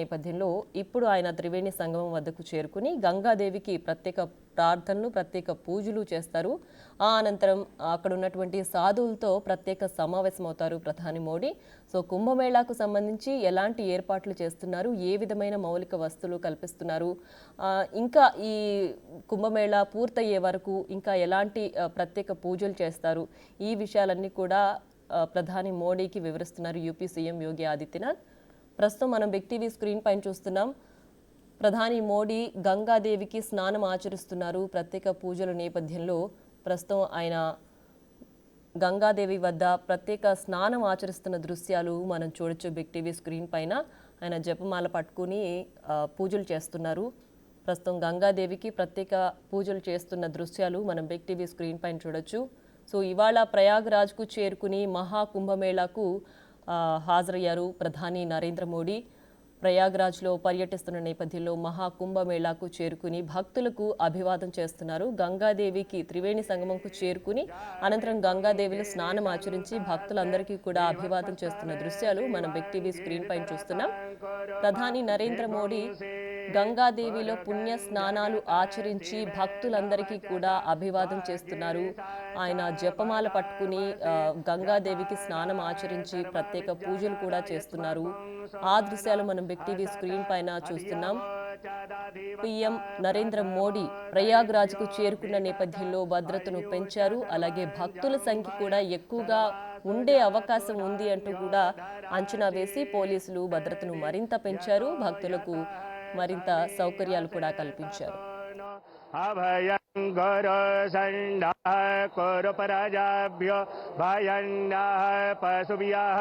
నేపథ్యంలో ఇప్పుడు ఆయన త్రివేణి సంగమం వద్దకు చేరుకుని గంగాదేవికి ప్రత్యేక ప్రార్థనలు ప్రత్యేక పూజలు చేస్తారు. ఆ అనంతరం అక్కడ ఉన్నటువంటి సాధువులతో ప్రత్యేక సమావేశం అవుతారు ప్రధాని మోడీ. సో కుంభమేళాకు సంబంధించి ఎలాంటి ఏర్పాట్లు చేస్తున్నారు, ఏ విధమైన మౌలిక వస్తువులు కల్పిస్తున్నారు, ఇంకా ఈ కుంభమేళా పూర్తయ్యే వరకు ఇంకా ఎలాంటి ప్రత్యేక పూజలు చేస్తారు, ఈ విషయాలన్నీ కూడా ప్రధాని మోడీకి వివరిస్తున్నారు యూపీ సీఎం యోగి ఆదిత్యనాథ్. ప్రస్తుతం మనం బిగ్ టీవీ స్క్రీన్ పైన చూస్తున్నాం. ప్రధాని మోడీ గంగాదేవికి స్నానం ఆచరిస్తున్నారు. ప్రత్యేక పూజల నేపథ్యంలో ప్రస్తుతం ఆయన గంగాదేవి వద్ద ప్రత్యేక స్నానం ఆచరిస్తున్న దృశ్యాలు మనం చూడొచ్చు బిగ్ టీవీ స్క్రీన్ పైన. ఆయన జపమాల పట్టుకుని పూజలు చేస్తున్నారు. ప్రస్తుతం గంగాదేవికి ప్రత్యేక పూజలు చేస్తున్న దృశ్యాలు మనం బిగ్ టీవీ స్క్రీన్ పైన చూడొచ్చు. సో ఇవాళ ప్రయాగ్రాజ్కు చేరుకుని మహాకుంభమేళాకు హాజరయ్యారు ప్రధాని నరేంద్ర మోడీ. ప్రయాగ్రాజ్లో పర్యటిస్తున్న నేపథ్యంలో మహాకుంభమేళాకు చేరుకుని భక్తులకు అభివాదం చేస్తున్నారు. గంగాదేవికి త్రివేణి సంగమంకు చేరుకుని అనంతరం గంగాదేవిలో స్నానం ఆచరించి భక్తులందరికీ కూడా అభివాదం చేస్తున్న దృశ్యాలు మనం బిగ్ టీవీ స్క్రీన్ పైన చూస్తున్నాం. ప్రధాని నరేంద్ర మోడీ గంగాదేవిలో పుణ్య స్నానాలు ఆచరించి భక్తులందరికీ కూడా అభివాదం చేస్తున్నారు. ఆయన జపమాల పట్టుకుని గంగాదేవికి స్నానం ఆచరించి ప్రత్యేక పూజలు కూడా చేస్తున్నారు. ఆ దృశ్యాలు మనం బిగ్ టీవీ స్క్రీన్ పైన చూస్తున్నాం. పీఎం నరేంద్ర మోడీ ప్రయాగ్రాజ్కు చేరుకున్న నేపథ్యంలో భద్రతను పెంచారు. అలాగే భక్తుల సంఖ్య కూడా ఎక్కువగా ఉండే అవకాశం ఉంది అంటూ కూడా అంచనా వేసి పోలీసులు భద్రతను మరింత పెంచారు. భక్తులకు మరింత సౌకర్యాలు కూడా కల్పించారు. अभयं गुरुसण्डः कुरुपराजाभ्यो भयण्डः पशुभ्यः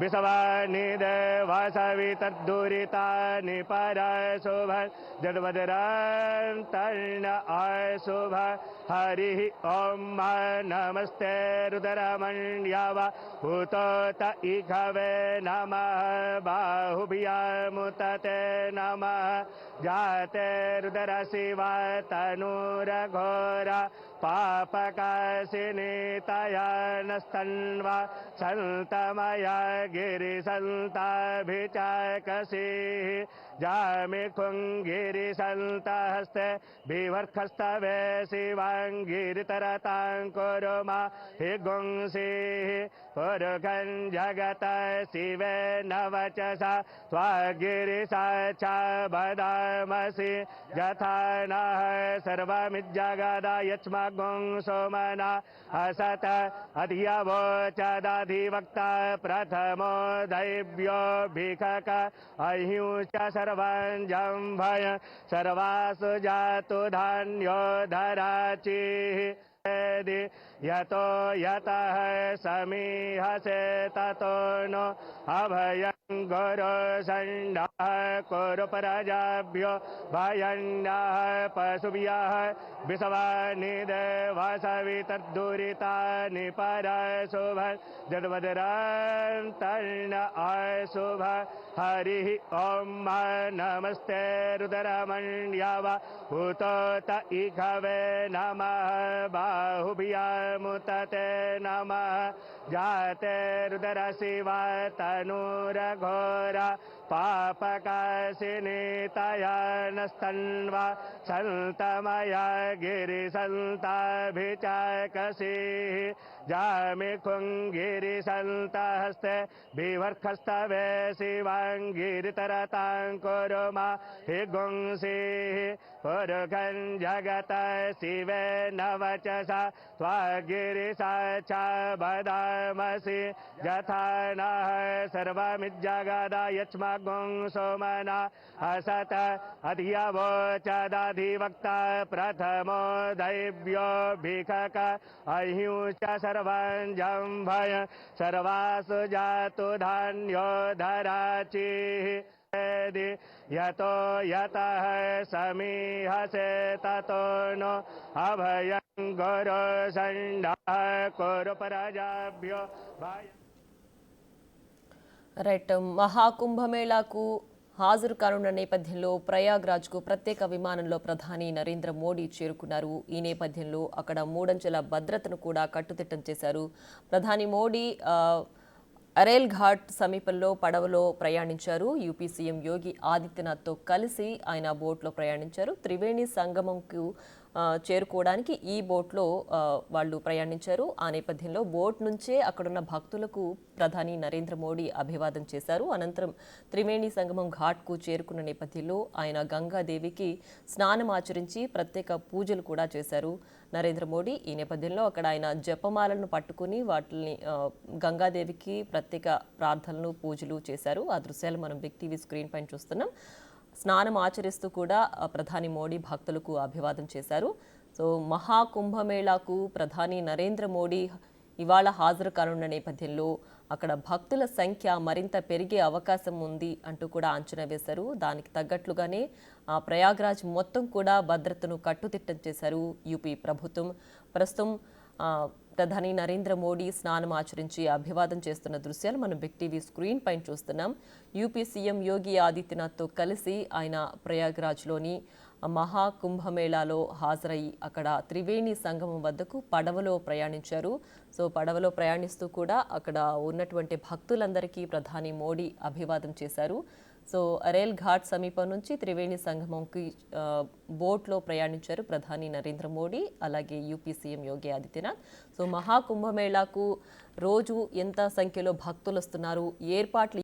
विषवानिदेवासवितद्दुरितानि परशुभं जड्वदरं तर्ण अशुभ हरिः ॐ नमस्ते रुद्रमण्यव उतोत इघवे नमः बाहुभ्यामुतते नमः जाते रुद्रशिवा तनूरघोरा पापकाशिनीतया नस्तन्वा सन्तमया गिरिसन्ताभिचाकसीः जामिखुङ्गिरिसन्तहस्ते बिवर्खस्तवे शिवाङ्गिरितरतां कुरुमा हि गुंसीः पुरुखं जगत शिवे नवचसा त्वागिरिसा च वदामसि यथा नः सर्वमिज्जगदा यच्मगुं सोमना असत अधियवोचदधिवक्ता प्रथमो दैव्यो भिखक अह्युश्च सर्वं जम्भय सर्वासु जातु धान्यो धराचिः यतो यतः समीहसे ततो नो अभयं गुरुसण्डः कुरुपराजाभ्यो भयण्डः पशुभ्यः विषवानिदेवासवितद्दुरितानि परशुभं जड्वदरं तर्ण अशुभ हरिः ॐ नमस्ते रुद्रमण्यव उतोत इघवे नमः बाहुभ्यामुतते नमः जाते रुद्रशिवा तनूरघोरा पापकाशिनीतया नस्तन्वा सन्तमया गिरिसन्ताभिचाकसीः जामिखुङ्गिरिसन्तहस्ते बिवर्खस्तवे शिवाङ्गिरितरतां कुरुमा हि गुंसीः पुरुखं जगत शिवे नवचसा त्वागिरिसा च वदामसि यथा नः सर्वमिज्जगदा यच्मगुं सोमना असत अधियवोचदधिवक्ता प्रथमो दैव्यो भिखक अह्युश्च सर्वं जम्भय सर्वासु जातु धान्यो धराचिः यतो यतः समीहसे ततो नो अभयं गुरुसण्डः कुरुपराजाभ्यो రైట్. మహాకుంభమేళాకు హాజరు కానున్న నేపథ్యంలో ప్రయాగ్రాజ్కు ప్రత్యేక విమానంలో ప్రధాని నరేంద్ర మోడీ చేరుకున్నారు. ఈ నేపథ్యంలో అక్కడ మూడంచెల భద్రతను కూడా కట్టుదిట్టం చేశారు. ప్రధాని మోడీ అరేల్ ఘాట్ సమీపంలో పడవలో ప్రయాణించారు. యూపీ సీఎం యోగి ఆదిత్యనాథ్తో కలిసి ఆయన బోట్లో ప్రయాణించారు. త్రివేణి సంగమంకు చేరుకోవడానికి ఈ బోట్లో వాళ్ళు ప్రయాణించారు. ఆ నేపథ్యంలో బోట్ నుంచే అక్కడున్న భక్తులకు ప్రధాని నరేంద్ర మోడీ అభివాదం చేశారు. అనంతరం త్రివేణి సంగమం ఘాట్కు చేరుకున్న నేపథ్యంలో ఆయన గంగాదేవికి స్నానం ఆచరించి ప్రత్యేక పూజలు కూడా చేశారు నరేంద్ర మోడీ. ఈ నేపథ్యంలో అక్కడ ఆయన జపమాలను పట్టుకుని వాటిని గంగాదేవికి ప్రత్యేక ప్రార్థనలు పూజలు చేశారు. ఆ దృశ్యాలు మనం బిగ్ టీవీ స్క్రీన్ పైన చూస్తున్నాం. స్నానం ఆచరిస్తూ కూడా ప్రధాని మోడీ భక్తులకు అభివాదం చేశారు. సో మహాకుంభమేళాకు ప్రధాని నరేంద్ర మోడీ ఇవాళ హాజరు కానున్న నేపథ్యంలో అక్కడ భక్తుల సంఖ్య మరింత పెరిగే అవకాశం ఉంది అంటూ కూడా అంచనా వేశారు. దానికి తగ్గట్లుగానే ప్రయాగ్రాజ్ మొత్తం కూడా భద్రతను కట్టుదిట్టం చేశారు యూపీ ప్రభుత్వం. ప్రస్తుతం ప్రధాని నరేంద్ర మోడీ స్నానం ఆచరించి అభివాదం చేస్తున్న దృశ్యాలు మనం బిగ్ టీవీ స్క్రీన్ పైన చూస్తున్నాం. యూపీ సీఎం యోగి ఆదిత్యనాథ్తో కలిసి ఆయన ప్రయాగ్రాజ్లోని మహాకుంభమేళాలో హాజరై అక్కడ త్రివేణి సంగమం వద్దకు పడవలో ప్రయాణించారు. సో పడవలో ప్రయాణిస్తూ కూడా అక్కడ ఉన్నటువంటి భక్తులందరికీ ప్రధాని మోడీ అభివాదం చేశారు. సో అరేల్ ఘాట్ సమీపం నుంచి త్రివేణి సంగమంకి బోట్లో ప్రయాణించారు ప్రధాని నరేంద్ర మోడీ, అలాగే UP CM Yogi Adityanath. So మహాకుంభమేళాకు రోజు ఎంత సంఖ్యలో భక్తులు వస్తున్నారు, ఏర్పాట్లు